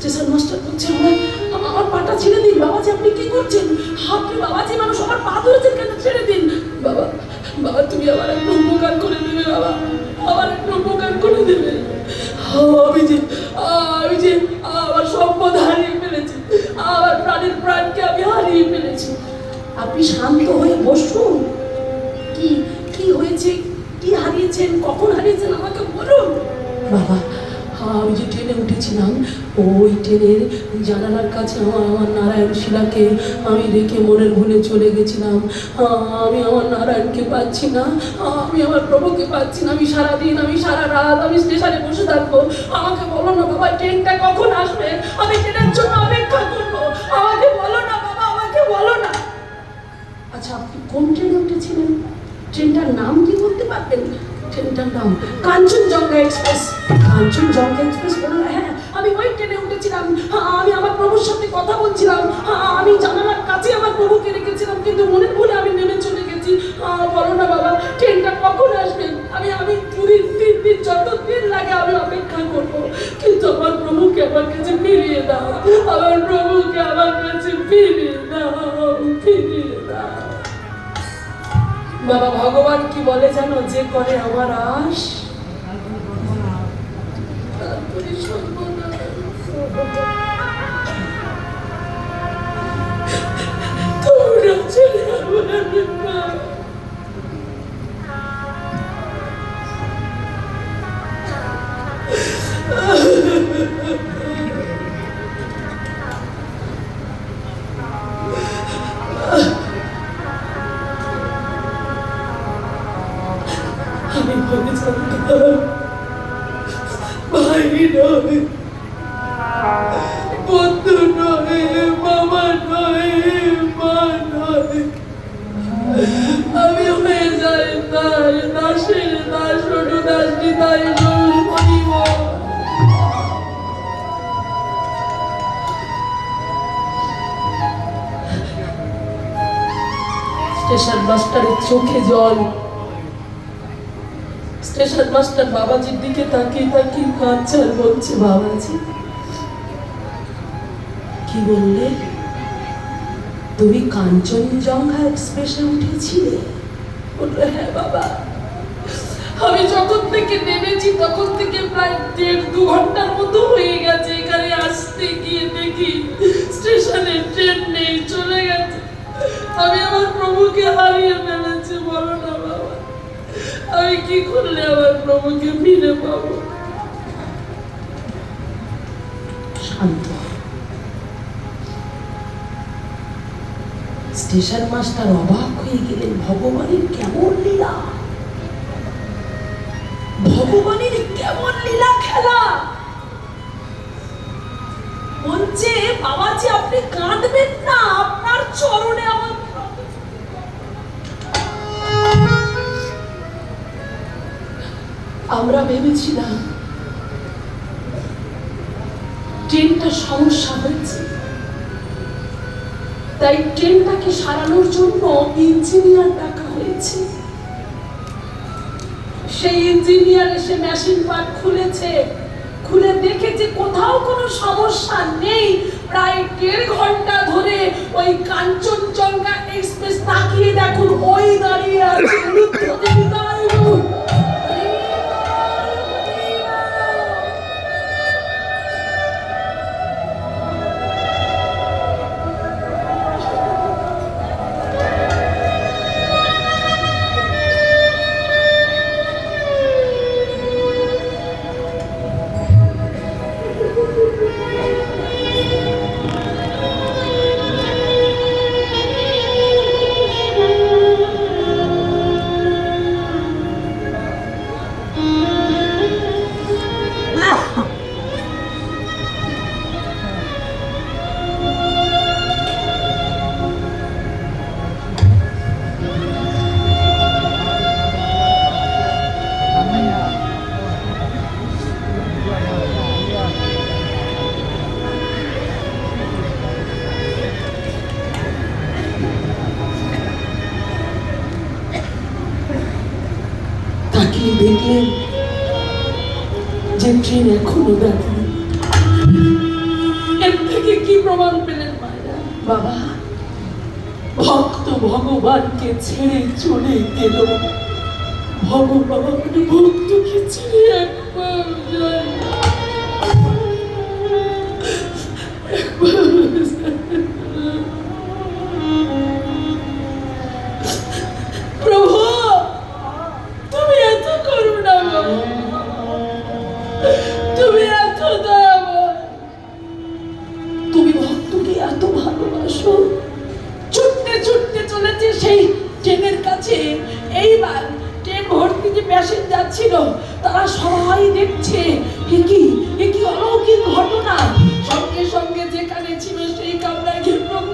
Station master বলছে, আমার পাটা ছেড়ে দিন। বাবাজি আপনি কি করছেন? আপনি বাবাজি মানুষ, আমার পা ধরেছেন কেন? ছেড়ে দিন। বাবা, বাবা তুমি আমার একটু উপকার করে দেবে বাবা, আমার একটু উপকার করে দেবে। আমি যে আমার সম্পদ হারিয়ে ফেলেছি, আমার প্রাণের প্রাণকে আমি হারিয়ে ফেলেছি। আপনি শান্ত হয়ে বসুন। কি কি হয়েছে? কি হারিয়েছেন? কখন হারিয়েছেন আমাকে বলুন। বাবা, আমি যে ট্রেনে উঠেছিলাম, ওই ট্রেনের জানালার কাছে আমার নারায়ণ শিলাকে আমি রেখে মনের ভুলে চলে গেছিলাম। আমি আমার নারায়ণকে পাচ্ছি না, আমি আমার প্রভুকে পাচ্ছি না। আমি সারাদিন, আমি সারা রাত আমি স্টেশনে বসে থাকবো। আমাকে বলো না বাবা, ট্রেনটা কখন আসবে? আমি ট্রেনের জন্য অপেক্ষা করবো। আমাকে বলো না বাবা, আমাকে বলো না। আচ্ছা আপনি কোন ট্রেনে উঠেছিলেন? ট্রেনটার নাম কি বলতে পারবেন? ট্রেনটার নাম কাঞ্চনজঙ্ঘা এক্সপ্রেস। কাঞ্চনজঙ্ঘা এক্সপ্রেস বলুন। হ্যাঁ, আমি ওই ট্রেনে উঠেছিলাম। আমি আমার প্রভুর সাথে কথা বলছিলাম। আমি জানালার কাছে আমার প্রভুকে রেখেছিলাম, কিন্তু মনের ভুলে আমি নেমে চলে গেছি। বলো না বাবা, ট্রেনটা কখন আসবে? আমি 2 দিন 3 দিন যতদিন লাগে আমি অপেক্ষা করবো, কিন্তু আমার প্রভুকে আমার কাছে ফিরিয়ে দাও। আমার প্রভুকে আমার কাছে ফিরিয়ে দাও, ফিরিয়ে দাও। বাবা ভগবান কি বলে জানো? যে করে আমার আশ তারপরে তোমরা চলে আমার আমি বলে জানতাম ভাই নয়, বন্ধু নয়, বাবা নয়, মা নয়, আমি হয়ে যাই তাই দাসের দাস, ছোট দাসটি তাই করিব। স্টেশন মাস্টারের চোখে জল। স্টেশন মাস্টার বাবাজির দিকে তাকিয়ে তাকিয়ে কাঁদছে আর বলছে, বাবাজি কি বললে? তুমি কাঞ্চনজঙ্ঘা এক্সপ্রেসে উঠেছিলে? বললো হ্যাঁ বাবা, আমি যখন থেকে নেমেছি তখন থেকে প্রায় 1.5-2 ঘন্টার মতো হয়ে গেছে। এখানে আসতে গিয়ে দেখি স্টেশনে ট্রেন নেই, চলে গেছে। আমি আমার প্রভুকে হারিয়ে ফেলেছি। বলো না বাবা, আমি কি করলে আমার প্রভুকে ফিরে পাবো? শান্ত। স্টেশন মাস্টার অবাক হয়ে গেলেন। ভগবানের কেমন লীলা, ভগবানের কেমন লীলা খেলা। বলছে বাবাজি আপনি কাঁদবেন না, আপনার চরণে আমার। আমরা ভেবেছিলাম ট্রেনটা সমস্যা হয়েছে, তাই ট্রেনটাকে সারানোর জন্য ইঞ্জিনিয়ার ডাকা হয়েছে। সেই ইঞ্জিনিয়ার এসে মেশিন পার্ট খুলেছে, খুলে দেখেছে কোথাও কোনো সমস্যা নেই। প্রায় 1.5 ঘন্টা ধরে ওই কাঞ্চনজঙ্ঘা এক্সপ্রেস তাকিয়ে দেখুন ওই দাঁড়িয়ে আছে। তাকিয়ে দেখলেন যে ট্রেন এখনো দাঁড়িয়ে। এর থেকে কি প্রমাণ পেলেন মায়েরা? বাবা, ভক্ত ভগবানকে ছেড়ে চলে গেল, ভগবান ভক্তকে ছেড়ে একবার যায় না। প্রভু, তুমি এত করুণাময়, তুমি এত দয়াময়, তুমি ভক্তকে এত ভালোবাসো। ছুটতে ছুটতে চলেছে সেই ট্রেনের কাছে। এইবার ট্রেন ভর্তি যে প্যাসেঞ্জার ছিল তারা সবাই দেখছে এ কি অলৌকিক ঘটনা। সঙ্গে সঙ্গে যেখানে ছিল সেই কামরায় গিয়ে প্রভু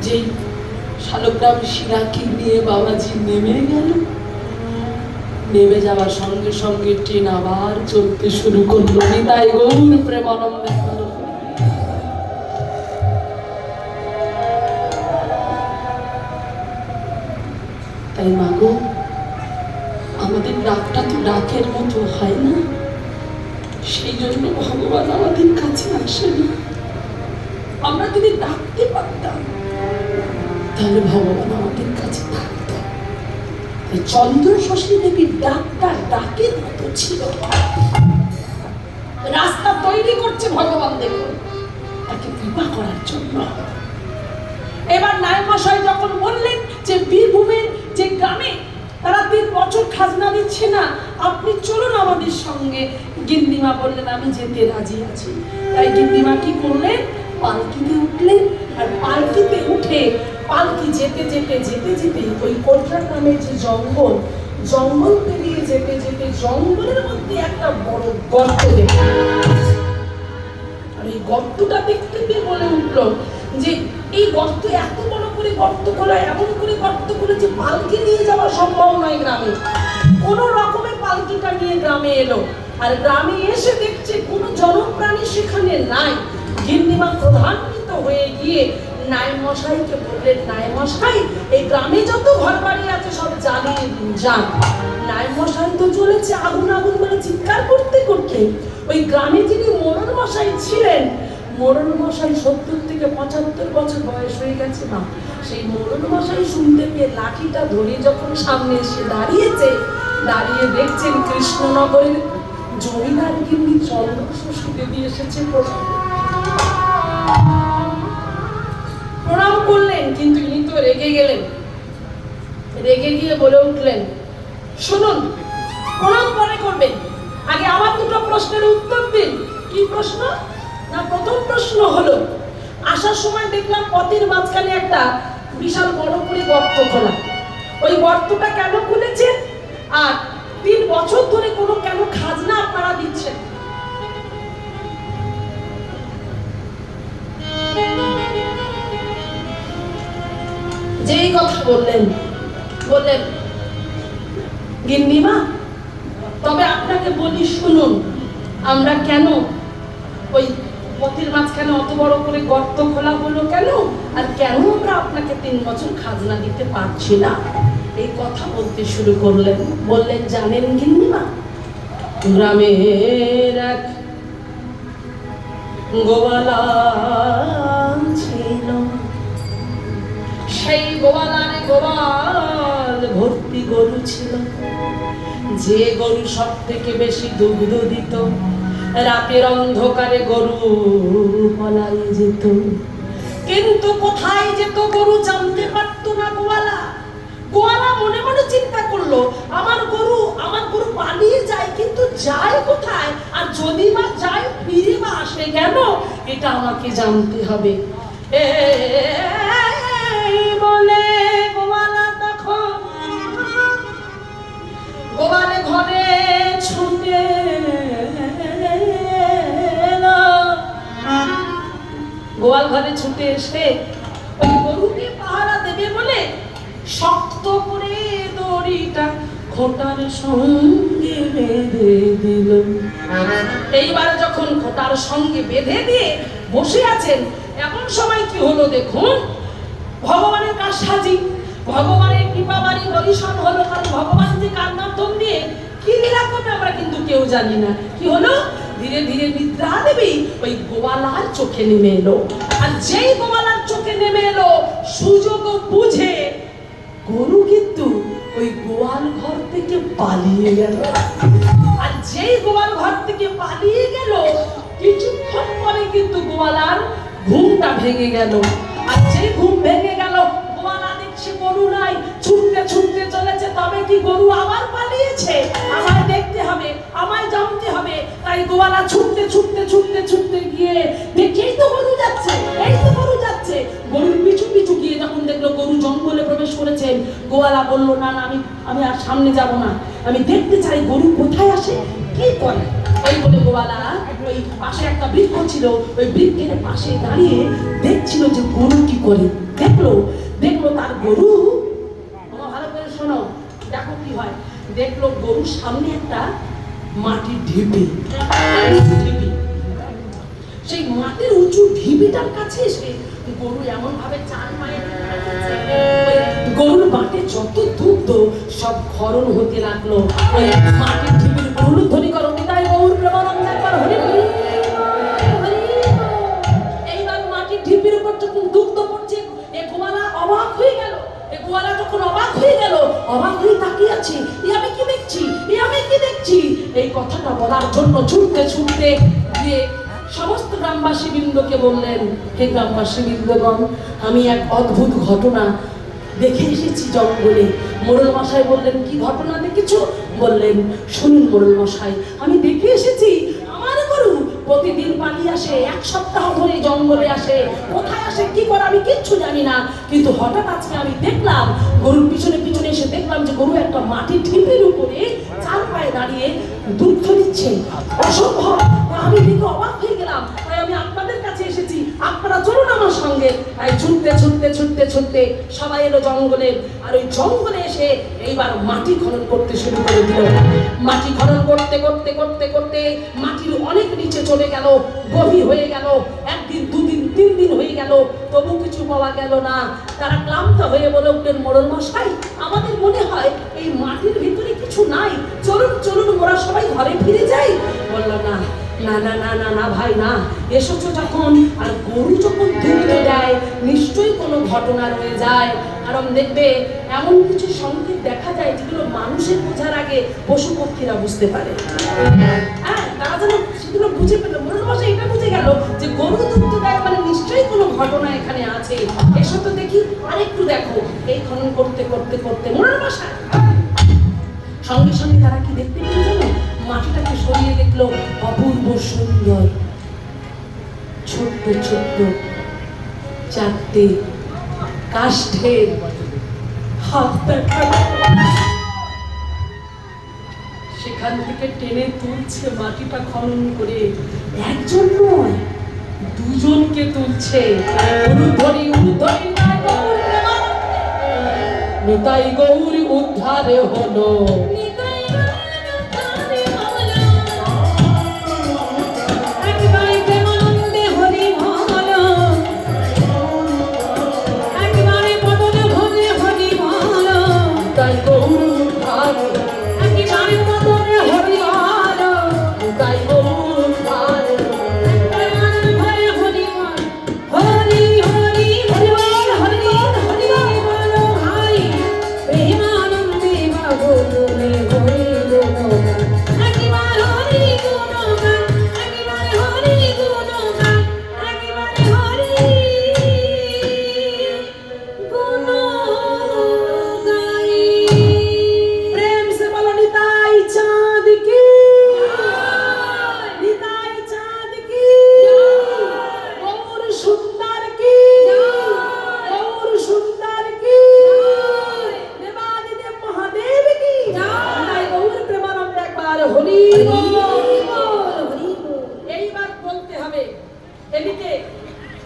যেই শালগ্রাম শিরাকে নিয়ে বাবাজি নেমে গেল, নেমে যাওয়ার সঙ্গে সঙ্গে ট্রেন আবার চলতে শুরু করলো। নিতাই গৌর প্রেমানন্দে। তাই মাগো, আমাদের ডাকটা তো ডাকের মতো হয় না, সেই জন্য ভগবান আমাদের কাছে আসে না। আমরা যদি ডাকতে পারতাম তাহলে ভগবান আমাদের কাছে থাকতো। চন্দ্র শশী দেবীর ডাকটা ডাকের মতো ছিল। রাস্তা তৈরি করছে ভগবান, দেখুন, তাকে কৃপা করার জন্য। এবার নায়মশাই যখন বললেন যে বীরভূমের যে গ্রামে তারা 3 বছর খাজনা দিচ্ছে না, আপনি চলুন আমাদের সঙ্গে। গিন্নিমা বললেন আমি যেতে রাজি আছি। তাই গিন্নিমা কি করলেন? পালকিতে উঠলেন, আর পালকিতে উঠে পালকি যেতে যেতে যেতে যেতে ওই কোটরা নামের যে জঙ্গল পেরিয়ে যেতে যেতে জঙ্গলের মধ্যে একটা বড় গর্ত দেখলেন। আর এই গর্তটা দেখতে পেয়ে বলে উঠল যে এই গর্ত এত বড় করে গর্ত খোলা, এমন করে গর্ত করে যে পালকি নিয়ে যাওয়া সম্ভব নয় গ্রামে। কোন রকমে পালকিটা নিয়ে গ্রামে এলো, আর গ্রামে এসে দেখছে কোনো জনপ্রাণী সেখানে নাই। গিন্নিমা প্রধান্বিত হয়ে গিয়ে নায়মশাইকে বললেন, নায়মশাই, এই গ্রামে যত ঘর বাড়ি আছে সব জ্বালিয়ে যান। নায়মশাই তো চলেছে আগুন আগুন বলে চিৎকার করতে করতে। ওই গ্রামে যিনি মোড়ল মশাই ছিলেন, মোড়ল মশাই 70 থেকে 75 বছর বয়স হয়ে গেছে মা। সেই মোড়ল মশাই শুনতে পেয়ে লাঠিটা ধরে যখন সামনে এসে দাঁড়িয়েছে, দাঁড়িয়ে দেখছেন কৃষ্ণনগরের জমিদার গিন্নি চন্দ্র শশী দেবী এসেছে। প্রণাম করলেন, কিন্তু ইনি তো রেগে গেলেন। রেগে গিয়ে বলে উঠলেন, শুনুন, প্রণাম পরে করবেন, আগে আমার 2টো প্রশ্নের উত্তর দিন। কি প্রশ্ন? না, প্রথম প্রশ্ন হলো, আসার সময় দেখলাম পথের মাঝখানে একটা বিশাল বড় করে গর্ত খোলা, ওই গর্তটা কেন খুলেছেন? আর 3 বছর ধরে কোনো কেন খাজনা আপনারা দিচ্ছেন? যেই কথা বললেন গিন্নিমা, তবে আপনাকে বলি শুনুন, আমরা কেন ওই পথের মাঝখানে অত বড় করে গর্ত খোলা হলো কেন, আর কেন আমরা আপনাকে 3 বছর খাজনা দিতে পারছি না, এই কথা বলতে শুরু করলেন। বললেন, জানেন গিন্নিমা, গ্রামের এক গোয়ালা ছিল, সেই গোয়ালারে গোয়াল ভর্তি গরু ছিল। যে গরু সব থেকে বেশি দুগ্ধ দিত, রাতের অন্ধকারে গরু পলায়ে যেত, কিন্তু কোথায় যেত গরু জানতে পারতো না গোয়ালা। গোয়ালা মনে মনে চিন্তা করলো, আমার গরু পালিয়ে যায়, কিন্তু যায় কোথায়, আর যদি বা যায় ফিরে বা আসে কেন, এটা আমাকে জানতে হবে। বলে গোয়ালা তখন গোয়ালে ঘরে ছুটে গোয়াল ঘরে ছুটে এসে ওই গরুকে পাহারা দেবে বলে শক্ত করে দড়িটা খোটার সঙ্গে বেঁধে দিল। এইবার যখন খোটার সঙ্গে বেঁধে দিয়ে বসে আছেন, এমন সময় কি হলো দেখুন, ভগবানের কারসাজি, ভগবানের কৃপাবাড়ি বলিশন হলো। কারণ ভগবান যে কার মাধ্যম দিয়ে কি লীলা করবে আমরা কিন্তু কেউ জানি না। কি হলো, ধীরে ধীরে নিদ্রা দেবী ওই গোয়ালার চোখে নেমে এলো। আর যেই গোয়ালার চোখে নেমে এলো, সুযোগ বুঝে গরু কিন্তু ওই গোয়াল ঘর থেকে পালিয়ে গেল। আর যেই গোয়াল ঘর থেকে পালিয়ে গেল, কিছুক্ষণ পরে কিন্তু গোয়ালার ঘুমটা ভেঙে গেল। আর যেই ঘুম ভেঙে গেল, গোয়ালা দেখছে গরু নাই, ছুটতে ছুটতে চলেছে। তবে কি গরু আবার পালিয়েছে? আমায় দেখতে হবে, আমায় জানতে হবে। তাই গোয়ালা ছুটতে ছুটতে ছুটতে ছুটতে গিয়ে দেখেই তো গরু যাচ্ছে, এই তো গরু যাচ্ছে। গরুর পিছু পিছু গিয়ে যখন দেখলো গরু জঙ্গলে প্রবেশ করেছে, গোয়ালা বলল, না না, আমি আর সামনে যাব না, আমি দেখতে চাই গরু কোথায় আসে, কি করে। ওই বলে গোয়ালা ওই পাশে একটা বৃক্ষ ছিল, ওই বৃক্ষের পাশে দাঁড়িয়ে দেখছিল যে গরু কি করে। দেখলো তার গরু, ভালো করে শোনো, দেখো কি হয়। দেখলো গরুর সামনে একটা মাটির ঢিপি, সেই মাটির উঁচু ঢিপিটার কাছে এসে গরু এমন ভাবে চার পায়ে গরুর বাটে যত দুগ্ধ সব ক্ষরণ হতে লাগলো। ওই মাটির ঢিপির গরু ধ্বনি করো, নিতাই গৌর প্রেমানন্দ একবার হরি হরি। এইবার মাটির ঢিপির উপর যখন দুগ্ধ পড়ছে, এ গোয়ালা অবাক হয়ে গেল। এ গোয়ালা যখন অবাক হয়ে গেল, অবাক হয়ে তাকিয়ে আছে, আমি কি দেখছি, আমি কি দেখছি। এই কথাটা বলার জন্য ছুটতে ছুটতে গিয়ে সমস্ত গ্রামবাসী বৃন্দকে বললেন, হে গ্রামবাসী বৃন্দগণ, আমি এক অদ্ভুত ঘটনা দেখে এসেছি জঙ্গলে। মোড়ল মশাই বললেন, কি ঘটনা দেখেছো? বললেন, শুনুন মোড়ল মশাই, আমি দেখে এসেছি আমার গরু প্রতিদিন পালিয়ে আসে, এক সপ্তাহ ধরে জঙ্গলে আসে। কোথায় আসে, কি করে, আমি কিচ্ছু জানি না। কিন্তু হঠাৎ আজকে আমি দেখলাম, গরুর পিছনে পিছনে এসে দেখলাম যে গরু একটা মাটির ঢিপির উপরে চার পায়ে দাঁড়িয়ে দুগ্ধ দিচ্ছে। অসম্ভব! আমি দেখে অবাক হয়ে গেলাম। তাই আমি আপনাদের কাছে এসেছি, আপনারা চলুন আমার সঙ্গে। তাই ছুটতে ছুটতে ছুটতে ছুটতে সবাই এলো জঙ্গলে। আর ওই জঙ্গলে এসে এইবার মাটি খনন করতে শুরু করে দিল। মাটি খনন করতে করতে করতে করতে মাটির অনেক নিচে চলে গেল, গভীর হয়ে গেল। একদিন, দুদিন, 3 দিন হয়ে গেল, তবু কিছু পাওয়া গেল না। তারা ক্লান্ত হয়ে বলে উঠলেন, মোড়ল মশাই, আমাদের মনে হয় এই মাটির ভিতরে কিছু নাই, চলুন চলুন মোরা সবাই ঘরে ফিরে যাই। বলল, না না না না না না ভাই, না, এসেছো যখন, আর গরু যখন দুগ্ধ দেয়, নিশ্চয়ই কোনো ঘটনা রয়ে যায়। কারণ দেখবে এমন কিছু সংকেত দেখা যায় যেগুলো মানুষের বোঝার আগে পশু পক্ষীরা বুঝতে পারে। হ্যাঁ, তারা যেন সেগুলো বুঝে পেল। মোড়ল মশাই এটা বুঝে গেল যে গরু দুগ্ধ দেয় মানে নিশ্চয়ই কোনো ঘটনা এখানে আছে। এসো তো দেখি, আরেকটু দেখো। এই খনন করতে করতে করতে মোড়ল মশাই সঙ্গে সঙ্গে তারা কি দেখতে পেল জানো? মাটিটাকে সরিয়ে দেখলো অপূর্ব সুন্দর ছোট্ট ছোট্ট 4টে কাষ্ঠের হাত দেখা। সেখান থেকে টেনে তুলছে মাটিটা খনন করে। একজন নয়, 2জনকে তুলছে। নিতাই গৌর উদ্ধারে হলো। হরি